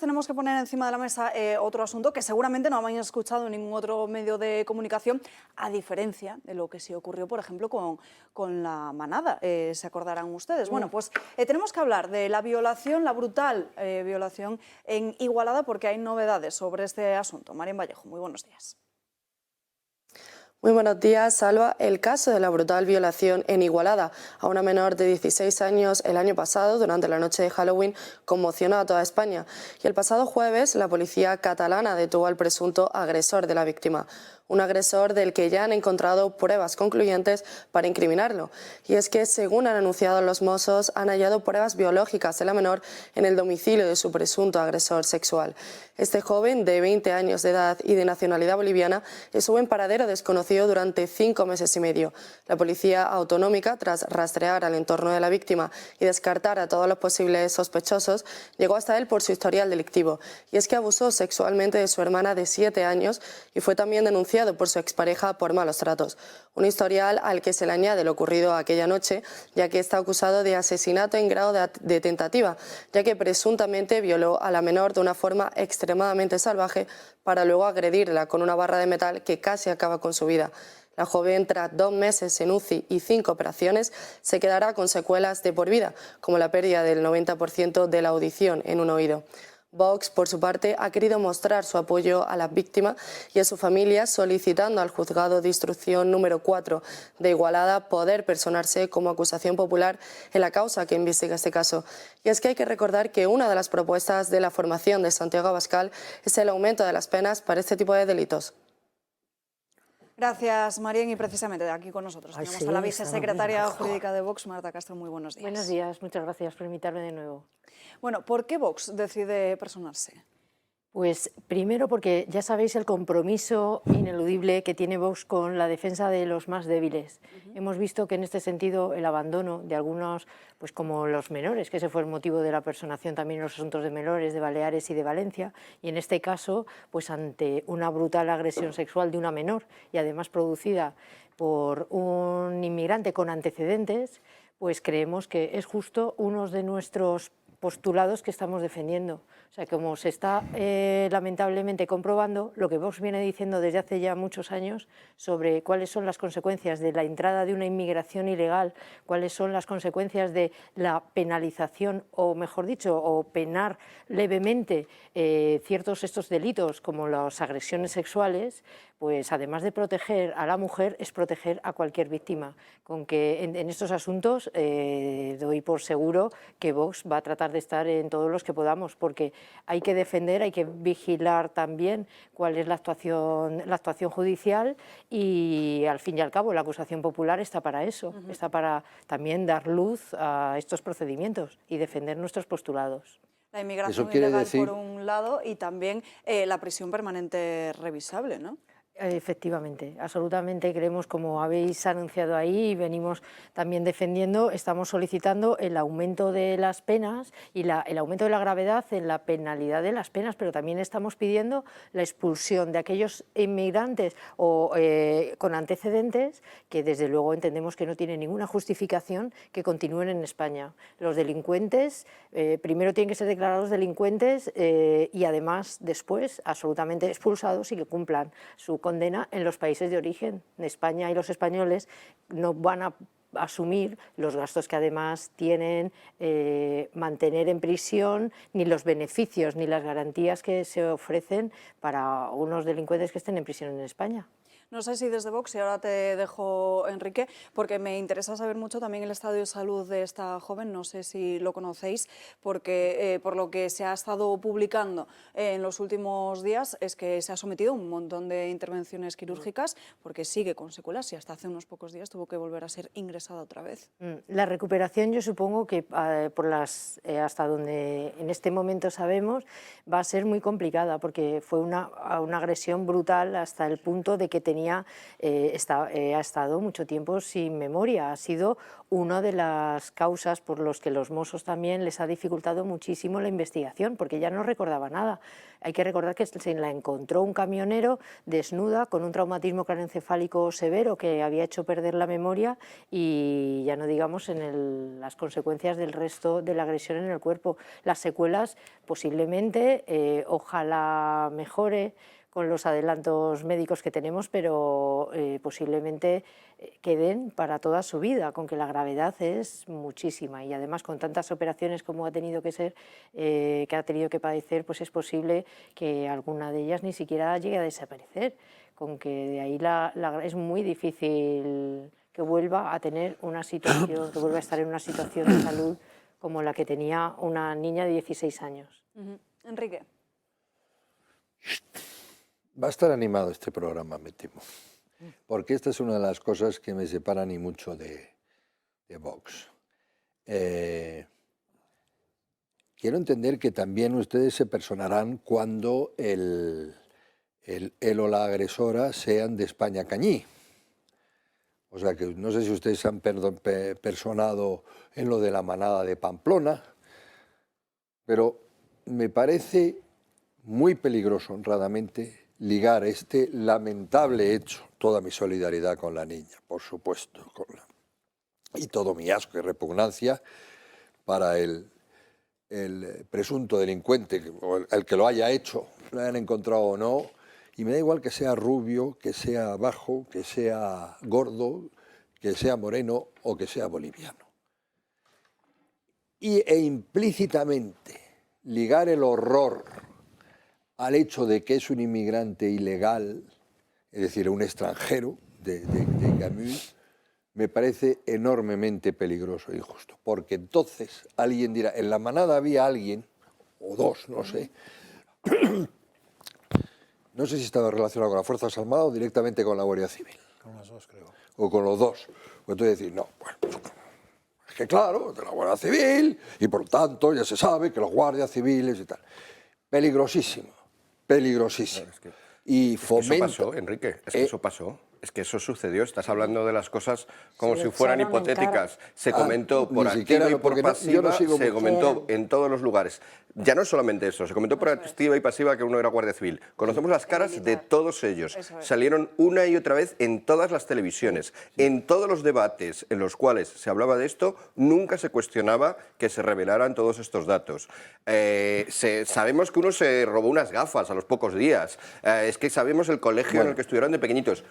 Tenemos que poner encima de la mesa otro asunto que seguramente no habéis escuchado en ningún otro medio de comunicación, a diferencia de lo que sí ocurrió, por ejemplo, con la manada, se acordarán ustedes. Bueno, pues tenemos que hablar de la violación, la brutal violación en Igualada, porque hay novedades sobre este asunto. Marian Vallejo, muy buenos días. Muy buenos días, Salva. El caso de la brutal violación en Igualada a una menor de 16 años el año pasado, durante la noche de Halloween, conmocionó a toda España. Y el pasado jueves, la policía catalana detuvo al presunto agresor de la víctima. Un agresor del que ya han encontrado pruebas concluyentes para incriminarlo. Y es que, según han anunciado los Mossos, han hallado pruebas biológicas de la menor en el domicilio de su presunto agresor sexual. Este joven, de 20 años de edad y de nacionalidad boliviana, estuvo en paradero desconocido durante 5 meses y medio. La policía autonómica, tras rastrear al entorno de la víctima y descartar a todos los posibles sospechosos, llegó hasta él por su historial delictivo. Y es que abusó sexualmente de su hermana de 7 años y fue también denunciado por su expareja por malos tratos. Un historial al que se le añade lo ocurrido aquella noche, ya que está acusado de asesinato en grado de tentativa, ya que presuntamente violó a la menor de una forma extremadamente salvaje para luego agredirla con una barra de metal que casi acaba con su vida. La joven, tras 2 meses en UCI y 5 operaciones, se quedará con secuelas de por vida, como la pérdida del 90% de la audición en un oído. Vox, por su parte, ha querido mostrar su apoyo a la víctima y a su familia, solicitando al Juzgado de Instrucción número 4 de Igualada poder personarse como acusación popular en la causa que investiga este caso. Y es que hay que recordar que una de las propuestas de la formación de Santiago Abascal es el aumento de las penas para este tipo de delitos. Gracias, Marian, y precisamente aquí con nosotros tenemos a la vicesecretaria jurídica de Vox, Marta Castro. Muy buenos días. Buenos días, muchas gracias por invitarme de nuevo. Bueno, ¿por qué Vox decide personarse? Pues primero porque ya sabéis el compromiso ineludible que tiene Vox con la defensa de los más débiles. Hemos visto que en este sentido el abandono de algunos, pues como los menores, que ese fue el motivo de la personación también en los asuntos de menores de Baleares y de Valencia, y en este caso, pues ante una brutal agresión sexual de una menor y además producida por un inmigrante con antecedentes, pues creemos que es justo uno de nuestros postulados que estamos defendiendo. O sea, como se está lamentablemente comprobando lo que Vox viene diciendo desde hace ya muchos años sobre cuáles son las consecuencias de la entrada de una inmigración ilegal, cuáles son las consecuencias de la penalización, o mejor dicho, o penar levemente ciertos estos delitos como las agresiones sexuales, pues además de proteger a la mujer, es proteger a cualquier víctima. Con que en estos asuntos doy por seguro que Vox va a tratar de estar en todos los que podamos, porque hay que defender, hay que vigilar también cuál es la actuación judicial y al fin y al cabo la acusación popular está para eso, está para también dar luz a estos procedimientos y defender nuestros postulados. La inmigración ilegal por un lado y también la prisión permanente revisable, ¿no? Efectivamente, absolutamente creemos, como habéis anunciado ahí y venimos también defendiendo, estamos solicitando el aumento de las penas y el aumento de la gravedad en la penalidad de las penas, pero también estamos pidiendo la expulsión de aquellos inmigrantes o con antecedentes que desde luego entendemos que no tienen ninguna justificación que continúen en España. Los delincuentes primero tienen que ser declarados delincuentes y además después absolutamente expulsados y que cumplan su condena en los países de origen. En España y los españoles no van a asumir los gastos que además tienen mantener en prisión, ni los beneficios ni las garantías que se ofrecen para unos delincuentes que estén en prisión en España. No sé si desde Vox, y ahora te dejo, Enrique, porque me interesa saber mucho también el estado de salud de esta joven, no sé si lo conocéis, porque por lo que se ha estado publicando en los últimos días es que se ha sometido a un montón de intervenciones quirúrgicas porque sigue con secuelas y hasta hace unos pocos días tuvo que volver a ser ingresada otra vez. La recuperación yo supongo que hasta donde en este momento sabemos va a ser muy complicada porque fue una agresión brutal hasta el punto de que tenía ciudadanía ha estado mucho tiempo sin memoria. Ha sido una de las causas por las que los Mossos también les ha dificultado muchísimo la investigación, porque ya no recordaba nada. Hay que recordar que se la encontró un camionero desnuda con un traumatismo craneoencefálico severo que había hecho perder la memoria, y ya no digamos en las consecuencias del resto de la agresión en el cuerpo. Las secuelas posiblemente, ojalá mejore con los adelantos médicos que tenemos, pero posiblemente queden para toda su vida, con que la gravedad es muchísima, y además con tantas operaciones como ha tenido que ser, que ha tenido que padecer, pues es posible que alguna de ellas ni siquiera llegue a desaparecer, con que de ahí es muy difícil que vuelva a tener una situación, que vuelva a estar en una situación de salud como la que tenía una niña de 16 años. Enrique. Va a estar animado este programa, me temo, porque esta es una de las cosas que me separan y mucho de Vox. Quiero entender que también ustedes se personarán cuando él o la agresora sean de España Cañí. O sea que no sé si ustedes se han personado en lo de la manada de Pamplona, pero me parece muy peligroso, honradamente, ligar este lamentable hecho, toda mi solidaridad con la niña, por supuesto, y todo mi asco y repugnancia para el presunto delincuente, o el que lo haya hecho, lo hayan encontrado o no, y me da igual que sea rubio, que sea bajo, que sea gordo, que sea moreno o que sea boliviano. E implícitamente ligar el horror al hecho de que es un inmigrante ilegal, es decir, un extranjero de Camus, me parece enormemente peligroso e injusto. Porque entonces alguien dirá, en la manada había alguien, o dos, no sé, no sé si estaba relacionado con las Fuerzas Armadas o directamente con la Guardia Civil. Con las dos, creo. O con los dos. Pues entonces decir, no, bueno, es que claro, de la Guardia Civil, y por tanto ya se sabe que los guardias civiles y tal. Peligrosísimo, peligrosísimo. Claro, y fomenta... eso pasó, Enrique, es que eso pasó. Es que eso sucedió, estás hablando de las cosas como si fueran hipotéticas. Se comentó por activa y por pasiva, se comentó en todos los lugares. Ya no solamente eso, se comentó por activa y pasiva que uno era guardia civil. Conocemos las caras de todos ellos. Salieron una y otra vez en todas las televisiones. En todos los debates en los cuales se hablaba de esto, nunca se cuestionaba que se revelaran todos estos datos. Sabemos que uno se robó unas gafas a los pocos días. Es que sabemos el colegio en el que estuvieron de pequeñitos.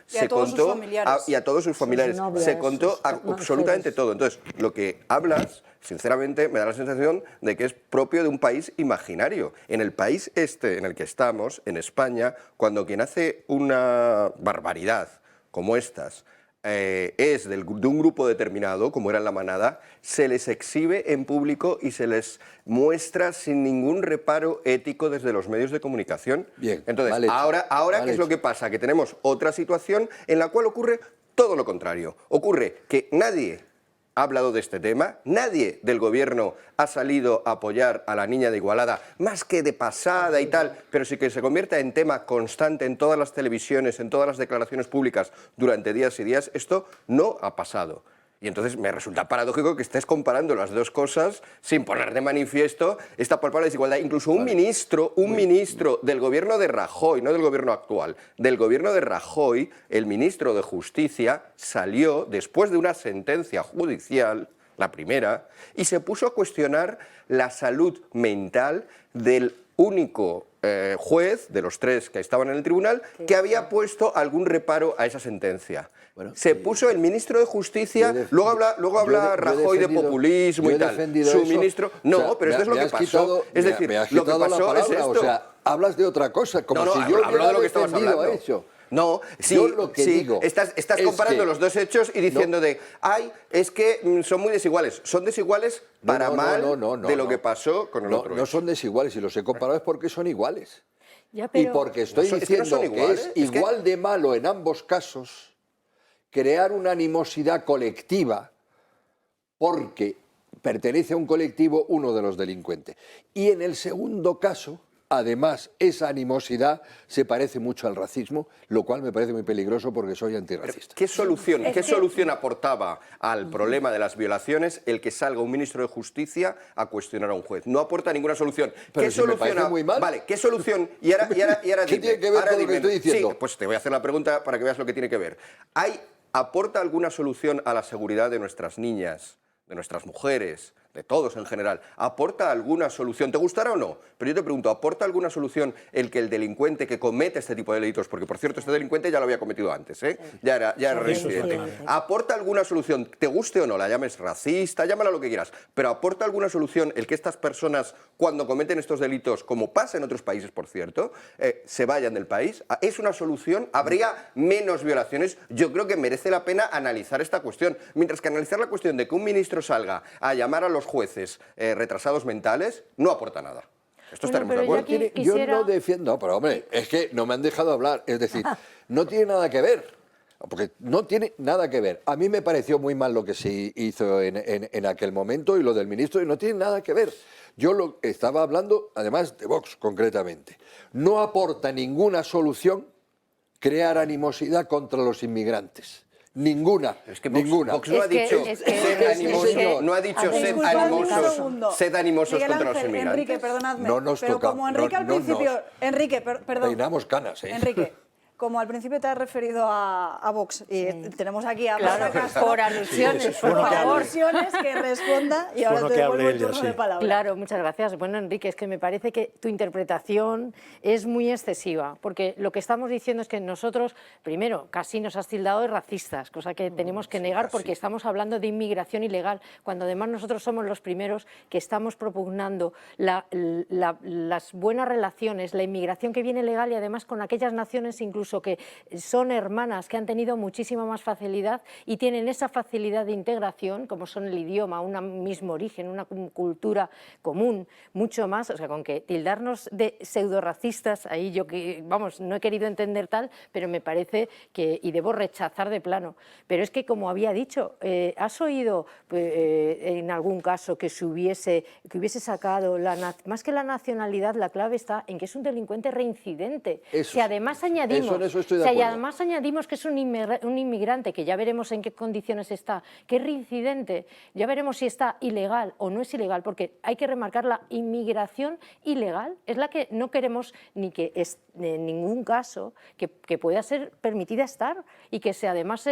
Y a todos sus familiares. Se contó absolutamente todo. Entonces, lo que hablas, sinceramente, me da la sensación de que es propio de un país imaginario. En el país este en el que estamos, en España, cuando quien hace una barbaridad como estas es de un grupo determinado, como era la manada, se les exhibe en público y se les muestra sin ningún reparo ético desde los medios de comunicación. Bien, entonces, ahora ¿qué es lo que pasa? Que tenemos otra situación en la cual ocurre todo lo contrario. Ocurre que nadie ha hablado de este tema, nadie del gobierno ha salido a apoyar a la niña de Igualada, más que de pasada y tal, pero sí que se convierta en tema constante en todas las televisiones, en todas las declaraciones públicas durante días y días. Esto no ha pasado. Y entonces me resulta paradójico que estés comparando las dos cosas sin poner de manifiesto esta palpable desigualdad. Incluso un ministro del gobierno de Rajoy, no del gobierno actual, del gobierno de Rajoy, el ministro de Justicia, salió después de una sentencia judicial, la primera, y se puso a cuestionar la salud mental del único juez, de los tres que estaban en el tribunal, que había puesto algún reparo a esa sentencia. Bueno, se puso el ministro de Justicia, luego habla Rajoy de populismo y tal. Su ministro... No, o sea, pero esto es lo que pasó. Es decir, lo que pasó es esto. O sea, hablas de otra cosa, como si yo hubiera defendido eso. No, sí, yo lo que digo estás comparando los dos hechos y diciendo es que son muy desiguales. Son desiguales para mal de lo que pasó con el otro. No son desiguales, y los he comparado es porque son iguales. Y porque estoy diciendo que es igual de malo en ambos casos crear una animosidad colectiva porque pertenece a un colectivo uno de los delincuentes. Y en el segundo caso, además, esa animosidad se parece mucho al racismo, lo cual me parece muy peligroso porque soy antirracista. ¿Qué solución aportaba al problema de las violaciones el que salga un ministro de Justicia a cuestionar a un juez? No aporta ninguna solución. Pero ¿Qué si me solución parece muy mal. Vale, ¿qué solución? Y ahora ¿Qué tiene que ver con lo que estoy diciendo? Sí, pues te voy a hacer la pregunta para que veas lo que tiene que ver. ¿Aporta alguna solución a la seguridad de nuestras niñas, de nuestras mujeres, de todos en general? ¿Aporta alguna solución? ¿Te gustará o no? Pero yo te pregunto, ¿aporta alguna solución el que el delincuente que comete este tipo de delitos, porque por cierto este delincuente ya lo había cometido antes, ya era reincidente, ¿aporta alguna solución? ¿Te guste o no? La llames racista, llámala lo que quieras, pero ¿aporta alguna solución el que estas personas cuando cometen estos delitos, como pasa en otros países por cierto, se vayan del país? ¿Es una solución? ¿Habría menos violaciones? Yo creo que merece la pena analizar esta cuestión, mientras que analizar la cuestión de que un ministro salga a llamar a los jueces retrasados mentales no aporta nada. Esto estaremos de acuerdo. Yo no defiendo, pero hombre, es que no me han dejado hablar, es decir, no tiene nada que ver, porque no tiene nada que ver. A mí me pareció muy mal lo que se hizo en aquel momento y lo del ministro, y no tiene nada que ver. Yo estaba hablando, además, de Vox concretamente. No aporta ninguna solución crear animosidad contra los inmigrantes. Ninguna, es que ninguna. Vox no ha dicho sed animosos contra los inmigrantes. Enrique, perdonadme, no nos pero toca, como Enrique al principio... Enrique, perdón. Peinamos canas, ¿eh? Enrique, como al principio te has referido a Vox, y tenemos aquí a Marta Castro, por alusiones, por alusiones, que responda, y ahora te devuelvo el turno de palabra. Claro, muchas gracias. Bueno, Enrique, es que me parece que tu interpretación es muy excesiva, porque lo que estamos diciendo es que nosotros, primero, casi nos has tildado de racistas, cosa que tenemos que negar porque estamos hablando de inmigración ilegal, cuando además nosotros somos los primeros que estamos propugnando las buenas relaciones, la inmigración que viene legal y además con aquellas naciones incluso que son hermanas, que han tenido muchísima más facilidad y tienen esa facilidad de integración, como son el idioma, un mismo origen, una cultura común, mucho más, o sea, con que tildarnos de pseudo-racistas, ahí yo, vamos, no he querido entender tal, pero me parece que, y debo rechazar de plano, pero es que como había dicho, ¿has oído en algún caso que hubiese sacado, más que la nacionalidad, la clave está en que es un delincuente reincidente? Si además añadimos además añadimos que es un inmigrante, que ya veremos en qué condiciones está, que es reincidente, ya veremos si está ilegal o no es ilegal, porque hay que remarcar la inmigración ilegal, es la que no queremos ni que en ningún caso que pueda ser permitida estar y que además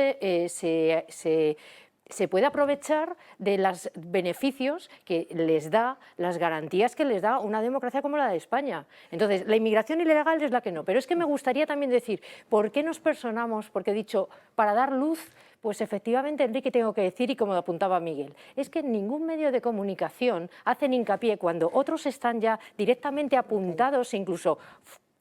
se puede aprovechar de los beneficios que les da, las garantías que les da una democracia como la de España. Entonces, la inmigración ilegal es la que no. Pero es que me gustaría también decir, ¿por qué nos personamos? Porque he dicho, para dar luz, pues efectivamente, Enrique, tengo que decir, y como apuntaba Miguel, es que ningún medio de comunicación hacen hincapié cuando otros están ya directamente apuntados, incluso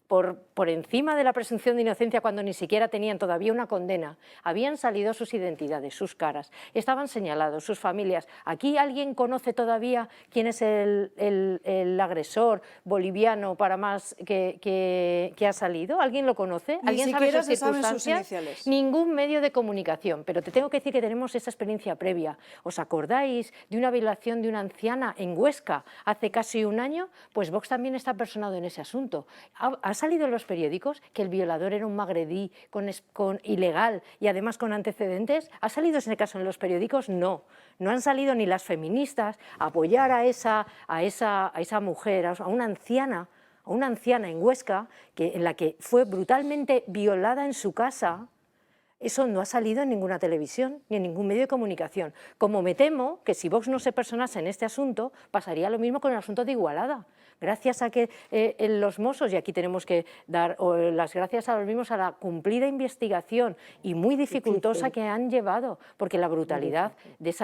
por encima de la presunción de inocencia cuando ni siquiera tenían todavía una condena, habían salido sus identidades, sus caras, estaban señalados, sus familias. ¿Aquí alguien conoce todavía quién es el agresor boliviano para más que ha salido? ¿Alguien lo conoce? ¿Alguien sabe sus circunstancias? Ningún medio de comunicación, pero te tengo que decir que tenemos esa experiencia previa. ¿Os acordáis de una violación de una anciana en Huesca hace casi un año? Pues Vox también está personado en ese asunto. ¿Ha salido en los periódicos que el violador era un magrebí ilegal y además con antecedentes? ¿Ha salido ese caso en los periódicos? No. No han salido ni las feministas a apoyar a esa mujer, a una anciana en Huesca, en la que fue brutalmente violada en su casa. Eso no ha salido en ninguna televisión ni en ningún medio de comunicación. Como me temo que si Vox no se personase en este asunto, pasaría lo mismo con el asunto de Igualada. Gracias a que los Mossos, y aquí tenemos que dar las gracias a los mismos, a la cumplida investigación y muy dificultosa que han llevado, porque la brutalidad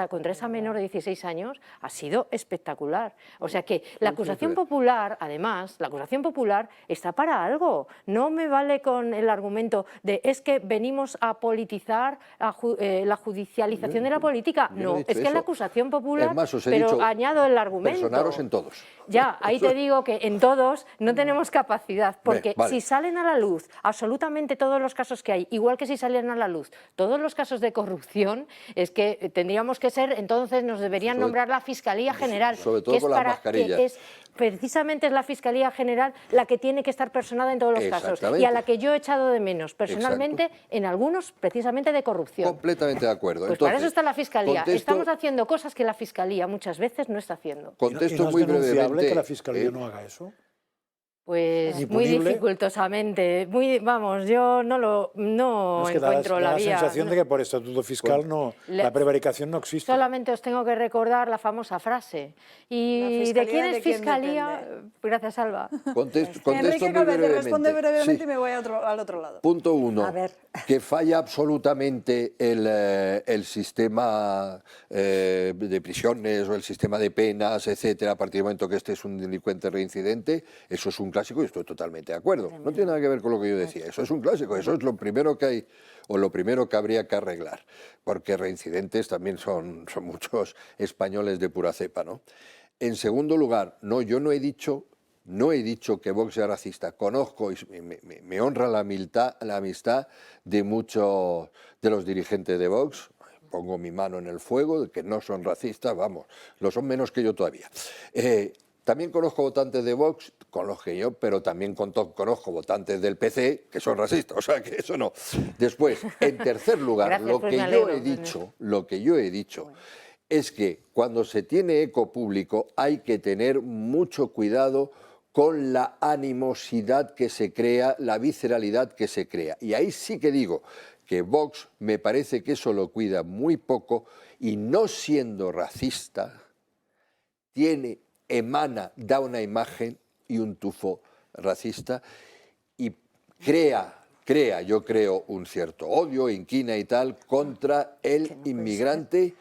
contra esa menor de 16 años ha sido espectacular. O sea que la acusación popular, además, la acusación popular está para algo. No me vale con el argumento de es que venimos a politizar la judicialización de la política. Yo no he No, dicho es que eso. la acusación popular, Es más, os he pero dicho, añado el argumento. personaros en todos. Ya, ahí te digo que en todos no tenemos capacidad, porque vale. si salen a la luz absolutamente todos los casos que hay, igual que si salieran a la luz todos los casos de corrupción, es que tendríamos que ser, entonces nos deberían nombrar la Fiscalía General, sobre todo que es con las para mascarillas. que precisamente es la Fiscalía General la que tiene que estar personada en todos los casos, y a la que yo he echado de menos personalmente en algunos precisamente de corrupción. Completamente de acuerdo. Pues Entonces, para eso está la Fiscalía. contesto- Estamos haciendo cosas que la Fiscalía muchas veces no está haciendo. Contesto ¿Y no es muy denunciable brevemente. que la Fiscalía no haga eso? Pues ¿Ni muy punible? dificultosamente, vamos, yo no Es que da encuentro la la vía. sensación de que por estatuto fiscal la prevaricación no existe. Solamente os tengo que recordar la famosa frase. ¿La ¿Y de fiscalía quién de es quién Fiscalía? depende? Gracias, Alba. Contesto Enrique muy Cabete, brevemente. responde brevemente Sí. y me voy al otro lado. Punto uno, A ver. que falla absolutamente el sistema de prisiones o el sistema de penas, etcétera, a partir del momento que este es un delincuente reincidente. Eso es un clásico y estoy totalmente de acuerdo. No tiene nada que ver con lo que yo decía. Eso es un clásico, eso es lo primero que hay o lo primero que habría que arreglar, porque reincidentes también son muchos españoles de pura cepa, ¿no? En segundo lugar, no, yo no he dicho que Vox sea racista. Conozco y me honra la amistad de muchos de los dirigentes de Vox. Pongo mi mano en el fuego de que no son racistas, vamos, lo son menos que yo todavía. También conozco votantes de Vox, con los que yo, pero también conozco votantes del PC que son racistas, o sea que eso no. Después, en tercer lugar, Gracias, lo pues que me yo alegro. he dicho es que cuando se tiene eco público hay que tener mucho cuidado con la animosidad que se crea, la visceralidad que se crea. Y ahí sí que digo que Vox me parece que eso lo cuida muy poco y no siendo racista, da una imagen y un tufo racista y crea, yo creo, un cierto odio, inquina y tal, contra el inmigrante.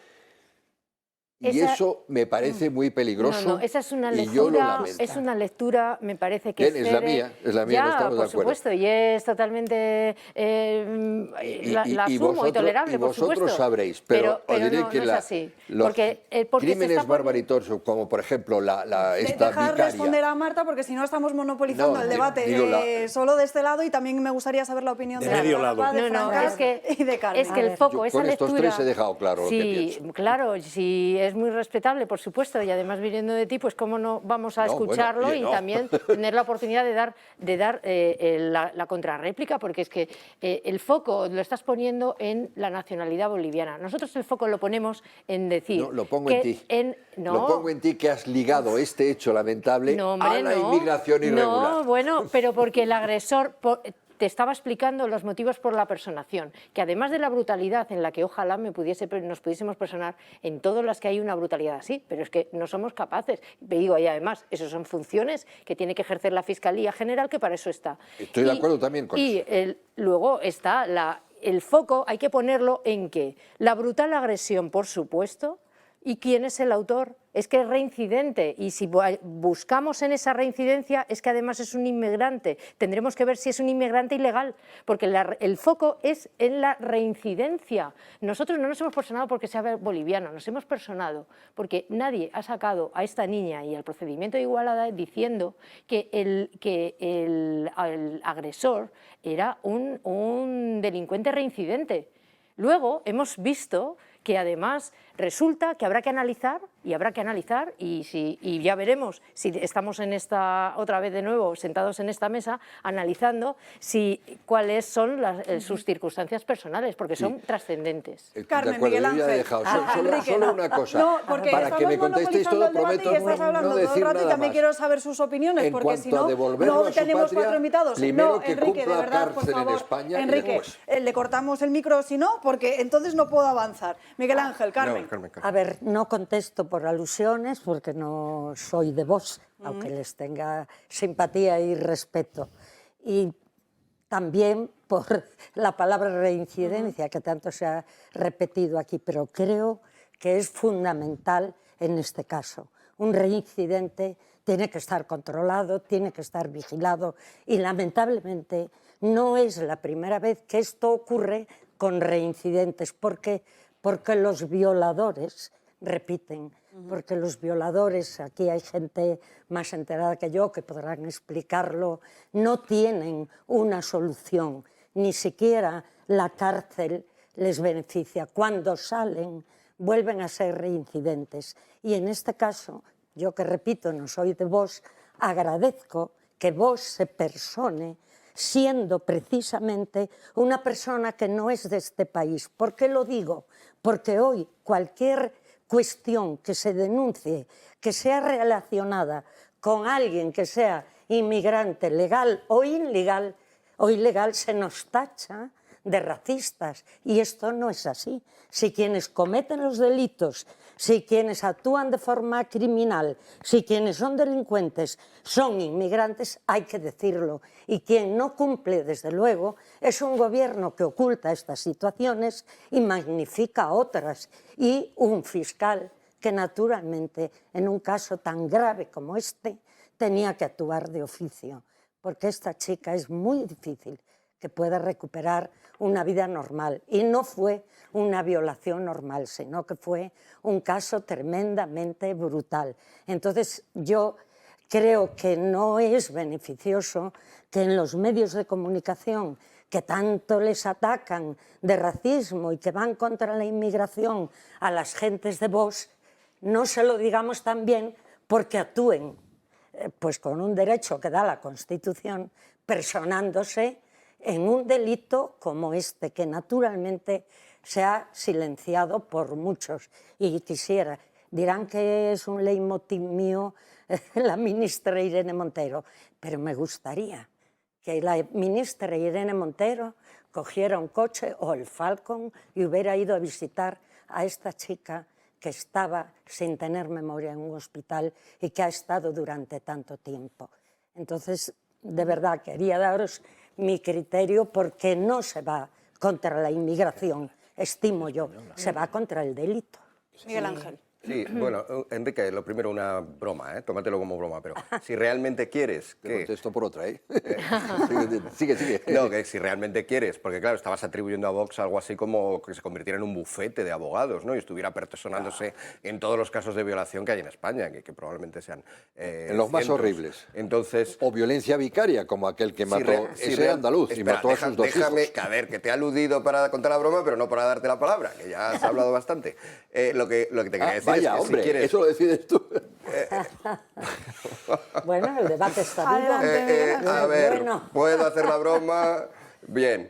Y eso me parece muy peligroso. No, esa es una y yo lo lectura, lamento. es una lectura, me parece que Bien, es la mía, no ya, estamos de por acuerdo. supuesto, y es totalmente la asumo y tolerable, por vosotros supuesto. sabréis, pero os diré no, que no es así. los porque se crímenes está poniendo- barbaritos, como por ejemplo esta Dejar vicaria. responder a Marta porque si no estamos monopolizando No, el debate digo solo de este lado y también me gustaría saber la opinión De de medio Alba, lado. de No, Francas es y de Carmen. que el foco, Yo esa con estos lectura... tres he dejado claro lo que Sí, pienso. claro, sí, es muy respetable, por supuesto, y además viniendo de ti, pues cómo no vamos a No, bueno, escucharlo oye, y no. también tener la oportunidad de dar la contrarréplica, porque es que el foco lo estás poniendo en la nacionalidad boliviana. Nosotros el foco lo ponemos en decir... No, lo pongo que en ti. no, Lo pongo en ti que has ligado este hecho lamentable no, hombre, a la no. inmigración irregular. No, bueno, pero porque el agresor... te estaba explicando los motivos por la personación, que además de la brutalidad en la que ojalá nos pudiésemos personar, en todas las que hay una brutalidad así, pero es que no somos capaces. Te digo, y además, esas son funciones que tiene que ejercer la Fiscalía General, que para eso está. Estoy de acuerdo también con eso. Y luego está el foco, hay que ponerlo en que la brutal agresión, por supuesto, ¿y quién es el autor? Es que es reincidente, y si buscamos en esa reincidencia es que además es un inmigrante. Tendremos que ver si es un inmigrante ilegal, porque el foco es en la reincidencia. Nosotros no nos hemos personado porque sea boliviano, nos hemos personado porque nadie ha sacado a esta niña y al procedimiento de Igualada diciendo que el agresor era un delincuente reincidente. Luego hemos visto que además resulta que habrá que analizar y ya veremos si estamos en otra vez de nuevo sentados en esta mesa analizando cuáles son sus circunstancias personales, porque son trascendentes. Carmen, de acuerdo, Miguel yo ya he Ángel. dejado. Enrique, solo una cosa. No, porque para que me estamos contestéis todo, monopolizando el debate prometo y estás hablando no todo el decir rato y nada también más. quiero saber sus opiniones, En porque cuanto si a no, devolverlo no a su tenemos patria, 4 invitados. primero No, que Enrique, de cumpla verdad, por cárcel en favor. España y Enrique, después. le cortamos el micro si no, porque entonces no puedo avanzar. Miguel Ángel, Carmen. No, Carmen. A ver, no contesto por alusiones porque no soy de Vox, aunque les tenga simpatía y respeto. Y también por la palabra reincidencia, que tanto se ha repetido aquí, pero creo que es fundamental en este caso. Un reincidente tiene que estar controlado, tiene que estar vigilado y lamentablemente no es la primera vez que esto ocurre con reincidentes. ¿Por qué? Porque los violadores repiten, porque los violadores, aquí hay gente más enterada que yo que podrán explicarlo, no tienen una solución, ni siquiera la cárcel les beneficia. Cuando salen vuelven a ser reincidentes. Y en este caso, yo que repito, no soy de Vox, agradezco que Vox se persone siendo precisamente una persona que no es de este país. ¿Por qué lo digo? Porque hoy cualquier cuestión que se denuncie, que sea relacionada con alguien que sea inmigrante legal o ilegal, se nos tacha de racistas, y esto no es así. Si quienes cometen los delitos, si quienes actúan de forma criminal, si quienes son delincuentes son inmigrantes, hay que decirlo. Y quien no cumple, desde luego, es un gobierno que oculta estas situaciones y magnifica otras, y un fiscal que naturalmente, en un caso tan grave como este, tenía que actuar de oficio, porque esta chica es muy difícil que pueda recuperar una vida normal. Y no fue una violación normal, sino que fue un caso tremendamente brutal. Entonces, yo creo que no es beneficioso que en los medios de comunicación que tanto les atacan de racismo y que van contra la inmigración a las gentes de Vox, no se lo digamos también porque actúen pues con un derecho que da la Constitución, personándose en un delito como este, que naturalmente se ha silenciado por muchos. Y quisiera, dirán que es un leitmotiv mío la ministra Irene Montero, pero me gustaría que la ministra Irene Montero cogiera un coche o el Falcon y hubiera ido a visitar a esta chica que estaba sin tener memoria en un hospital y que ha estado durante tanto tiempo. Entonces, de verdad, quería daros mi criterio, porque no se va contra la inmigración, estimo yo, se va contra el delito. Miguel Ángel. Sí, bueno, Enrique, lo primero una broma, tómatelo como broma, pero si realmente quieres Te que... contesto por otra, ¿eh? Sigue. No, que si realmente quieres, porque claro, estabas atribuyendo a Vox algo así como que se convirtiera en un bufete de abogados, ¿no? Y estuviera personándose en todos los casos de violación que hay en España, que probablemente sean en los más cientos. horribles. Entonces... O violencia vicaria, como aquel que mató ese andaluz, Espera, y mató a sus dos déjame, hijos. que, a ver, que te he aludido para contar la broma, pero no para darte la palabra, que ya has hablado bastante. Lo que te quería decir vaya, es que hombre, si quieres... eso lo decides tú. Bueno, el debate está vivo. A ver, Bueno. ¿puedo hacer la broma? Bien,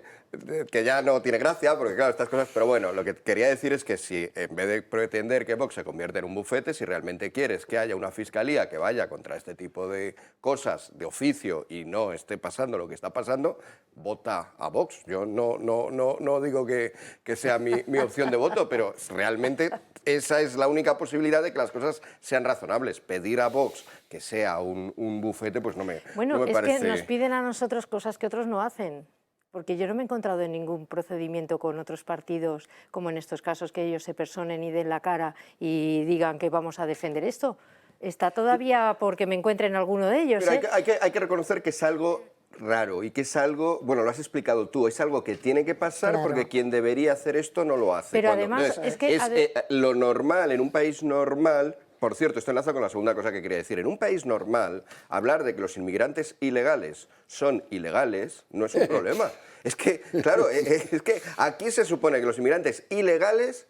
que ya no tiene gracia, porque claro, estas cosas... Pero bueno, lo que quería decir es que si en vez de pretender que Vox se convierta en un bufete, si realmente quieres que haya una fiscalía que vaya contra este tipo de cosas de oficio y no esté pasando lo que está pasando, vota a Vox. Yo no digo que sea mi opción de voto, pero realmente esa es la única posibilidad de que las cosas sean razonables. Pedir a Vox que sea un bufete, pues no me parece... Es que nos piden a nosotros cosas que otros no hacen. Porque yo no me he encontrado en ningún procedimiento con otros partidos, como en estos casos, que ellos se personen y den la cara y digan que vamos a defender esto. Está todavía porque me encuentre en alguno de ellos. Pero hay que reconocer que es algo raro y que es algo, bueno, lo has explicado tú, es algo que tiene que pasar, claro, porque quien debería hacer esto no lo hace. Pero además es que... lo normal, en un país normal... Por cierto, esto enlaza con la segunda cosa que quería decir. En un país normal, hablar de que los inmigrantes ilegales son ilegales no es un problema. Es que, claro, es que aquí se supone que los inmigrantes ilegales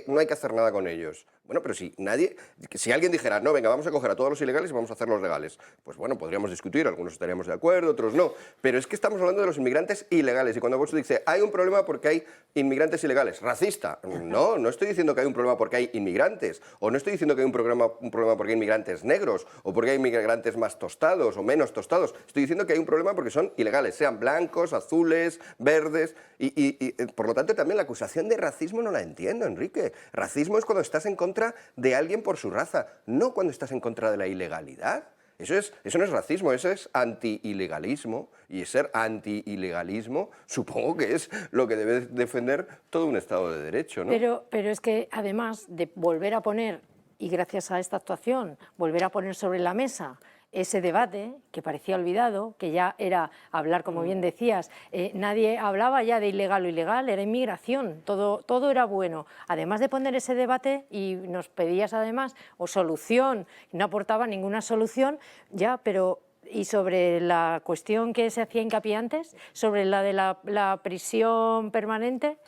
no hay que hacer nada con ellos. Bueno, pero si alguien dijera, no, venga, vamos a coger a todos los ilegales y vamos a hacerlos legales, pues bueno, podríamos discutir, algunos estaríamos de acuerdo, otros no, pero es que estamos hablando de los inmigrantes ilegales, y cuando vos dice, hay un problema porque hay inmigrantes ilegales, racista, no estoy diciendo que hay un problema porque hay inmigrantes, o no estoy diciendo que hay un problema porque hay inmigrantes negros, o porque hay inmigrantes más tostados o menos tostados, estoy diciendo que hay un problema porque son ilegales, sean blancos, azules, verdes, y por lo tanto también la acusación de racismo no la entiendo, Enrique. Racismo es cuando estás en contra de alguien por su raza, no cuando estás en contra de la ilegalidad. Eso no es racismo, eso es anti-ilegalismo, y ser anti-ilegalismo supongo que es lo que debe defender todo un Estado de Derecho, ¿no? Pero es que además de volver a poner, y gracias a esta actuación, volver a poner sobre la mesa ese debate que parecía olvidado, que ya era hablar, como bien decías, nadie hablaba ya de ilegal o ilegal, era inmigración, todo era bueno. Además de poner ese debate, y nos pedías además o solución, no aportaba ninguna solución, ya, pero... Y sobre la cuestión que se hacía hincapié antes, sobre la de la prisión permanente,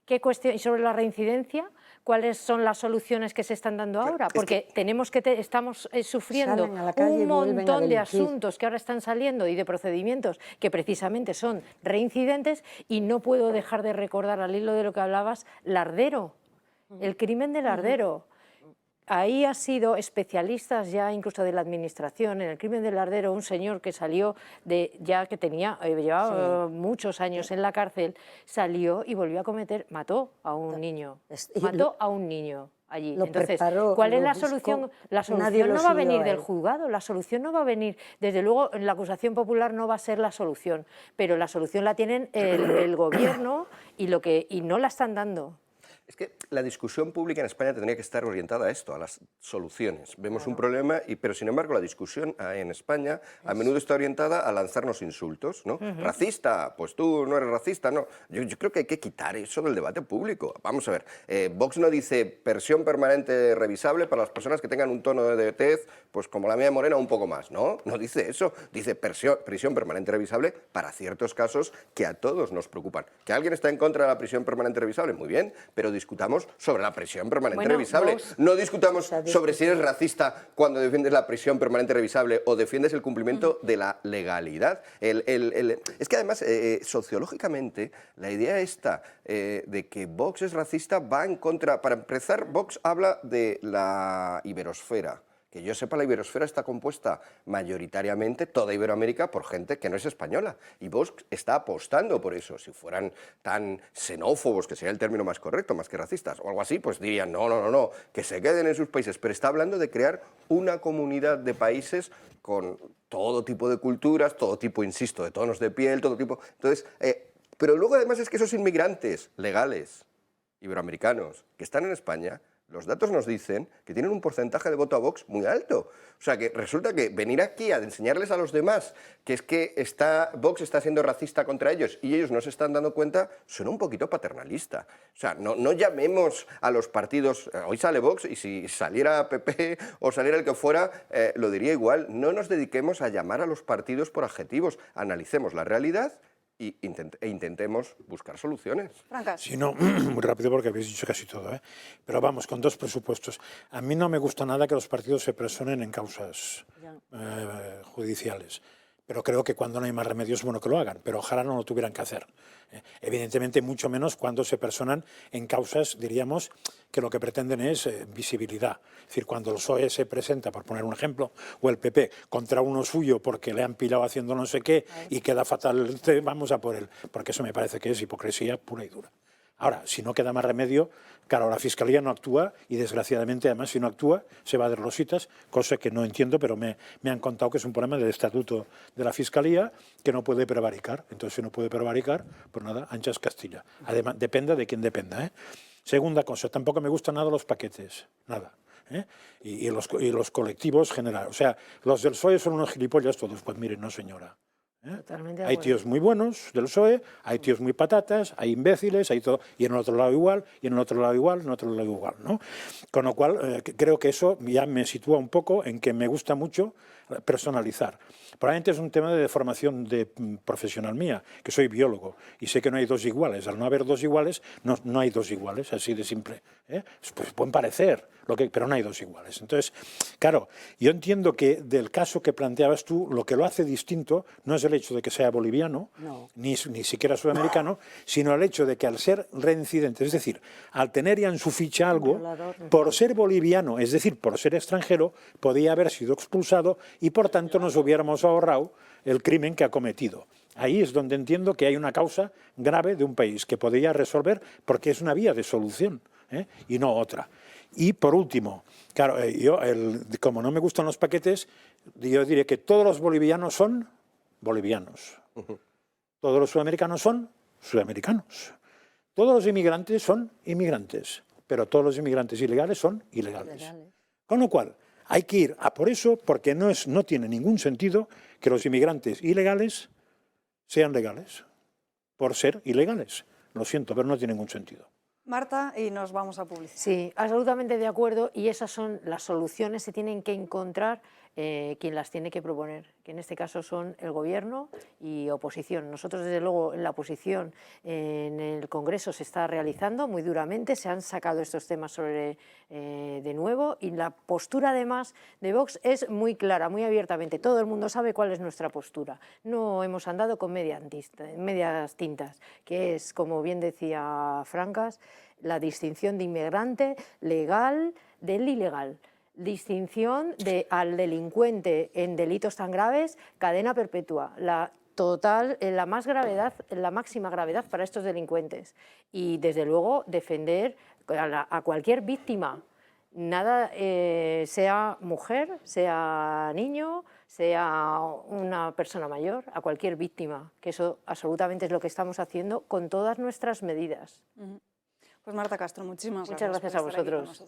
¿qué cuestión? Y sobre la reincidencia, ¿cuáles son las soluciones que se están dando ahora? Porque estamos sufriendo un montón de asuntos que ahora están saliendo y de procedimientos que precisamente son reincidentes, y no puedo dejar de recordar, al hilo de lo que hablabas, Lardero, el crimen de Lardero. Ahí ha sido especialistas ya incluso de la administración, en el crimen de Lardero, un señor que salió ya que llevaba muchos años en la cárcel, salió y volvió a cometer, mató a un niño, allí. Entonces, ¿cuál es la solución? La solución no va a venir del juzgado, la solución no va a venir, desde luego la acusación popular no va a ser la solución, pero la solución la tienen el gobierno y no la están dando. Es que la discusión pública en España tendría que estar orientada a esto, a las soluciones. Vemos un problema, pero sin embargo la discusión en España a menudo está orientada a lanzarnos insultos, ¿no? Racista, pues tú no eres racista, no. Yo creo que hay que quitar eso del debate público. Vamos a ver, Vox no dice prisión permanente revisable para las personas que tengan un tono de tez, pues como la mía morena, un poco más, ¿no? No dice eso, dice prisión permanente revisable para ciertos casos que a todos nos preocupan. ¿Que alguien está en contra de la prisión permanente revisable? Muy bien, pero discutamos sobre la prisión permanente revisable. No discutamos sobre si eres racista cuando defiendes la prisión permanente revisable o defiendes el cumplimiento de la legalidad. Es que además, sociológicamente, la idea esta de que Vox es racista va en contra... Para empezar, Vox habla de la iberosfera. Que yo sepa, la iberosfera está compuesta mayoritariamente, toda Iberoamérica, por gente que no es española. Y Vox está apostando por eso. Si fueran tan xenófobos, que sería el término más correcto, más que racistas, o algo así, pues dirían, no, que se queden en sus países. Pero está hablando de crear una comunidad de países con todo tipo de culturas, todo tipo, insisto, de tonos de piel, todo tipo... Entonces, pero luego además es que esos inmigrantes legales, iberoamericanos, que están en España... Los datos nos dicen que tienen un porcentaje de voto a Vox muy alto. O sea, que resulta que venir aquí a enseñarles a los demás que es que Vox está siendo racista contra ellos y ellos no se están dando cuenta, suena un poquito paternalista. O sea, no llamemos a los partidos... Hoy sale Vox y si saliera PP o saliera el que fuera, lo diría igual. No nos dediquemos a llamar a los partidos por adjetivos. Analicemos la realidad e intentemos buscar soluciones. Sí, no, muy rápido porque habéis dicho casi todo, ¿eh? Pero vamos, con dos presupuestos. A mí no me gusta nada que los partidos se personen en causas judiciales, pero creo que cuando no hay más remedio es bueno que lo hagan, pero ojalá no lo tuvieran que hacer. Evidentemente, mucho menos cuando se personan en causas, diríamos, que lo que pretenden es visibilidad. Es decir, cuando el PSOE se presenta, por poner un ejemplo, o el PP, contra uno suyo porque le han pillado haciendo no sé qué y queda fatal, vamos a por él, porque eso me parece que es hipocresía pura y dura. Ahora, si no queda más remedio, claro, la Fiscalía no actúa y desgraciadamente además si no actúa se va de rositas, cosa que no entiendo, pero me han contado que es un problema del estatuto de la Fiscalía que no puede prevaricar. Entonces si no puede prevaricar, pues nada, anchas Castilla. Además, dependa de quién dependa, ¿eh? Segunda cosa, tampoco me gustan nada los paquetes, nada. Y los colectivos generales. O sea, los del PSOE son unos gilipollas todos. Pues miren, no señora. Hay tíos muy buenos del PSOE, hay tíos muy patatas, hay imbéciles, hay todo, y en el otro lado igual, y en el otro lado igual, en el otro lado igual, ¿no? Con lo cual, creo que eso ya me sitúa un poco en que me gusta mucho personalizar. Probablemente es un tema de formación profesional mía, que soy biólogo, y sé que no hay dos iguales. Al no haber dos iguales, no hay dos iguales, así de simple. Pues pueden parecer, pero no hay dos iguales. Entonces, claro, yo entiendo que del caso que planteabas tú, lo que lo hace distinto no es el hecho de que sea boliviano, ni siquiera sudamericano, sino el hecho de que al ser reincidente, es decir, al tener ya en su ficha algo, por ser boliviano, es decir, por ser extranjero, podía haber sido expulsado y por tanto nos hubiéramos ahorrado el crimen que ha cometido. Ahí es donde entiendo que hay una causa grave de un país que podría resolver porque es una vía de solución, y no otra. Y por último, claro, como no me gustan los paquetes, yo diré que todos los bolivianos son bolivianos, todos los sudamericanos son sudamericanos, todos los inmigrantes son inmigrantes, pero todos los inmigrantes ilegales son ilegales. Con lo cual, Hay que ir a por eso, porque no tiene ningún sentido que los inmigrantes ilegales sean legales, por ser ilegales. Lo siento, pero no tiene ningún sentido. Marta, y nos vamos a publicidad. Sí, absolutamente de acuerdo, y esas son las soluciones, se tienen que encontrar quien las tiene que proponer, que en este caso son el Gobierno y oposición. Nosotros, desde luego, en la oposición en el Congreso se está realizando muy duramente, se han sacado estos temas de nuevo, y la postura, además, de Vox es muy clara, muy abiertamente. Todo el mundo sabe cuál es nuestra postura. No hemos andado con medias tintas, que es, como bien decía Francas, la distinción de inmigrante legal del ilegal. Distinción al delincuente en delitos tan graves, cadena perpetua, la máxima gravedad para estos delincuentes. Y desde luego defender a cualquier víctima, nada, sea mujer, sea niño, sea una persona mayor, a cualquier víctima, que eso absolutamente es lo que estamos haciendo con todas nuestras medidas. Pues Marta Castro, muchísimas Muchas gracias por a estar aquí con vosotros. nosotros.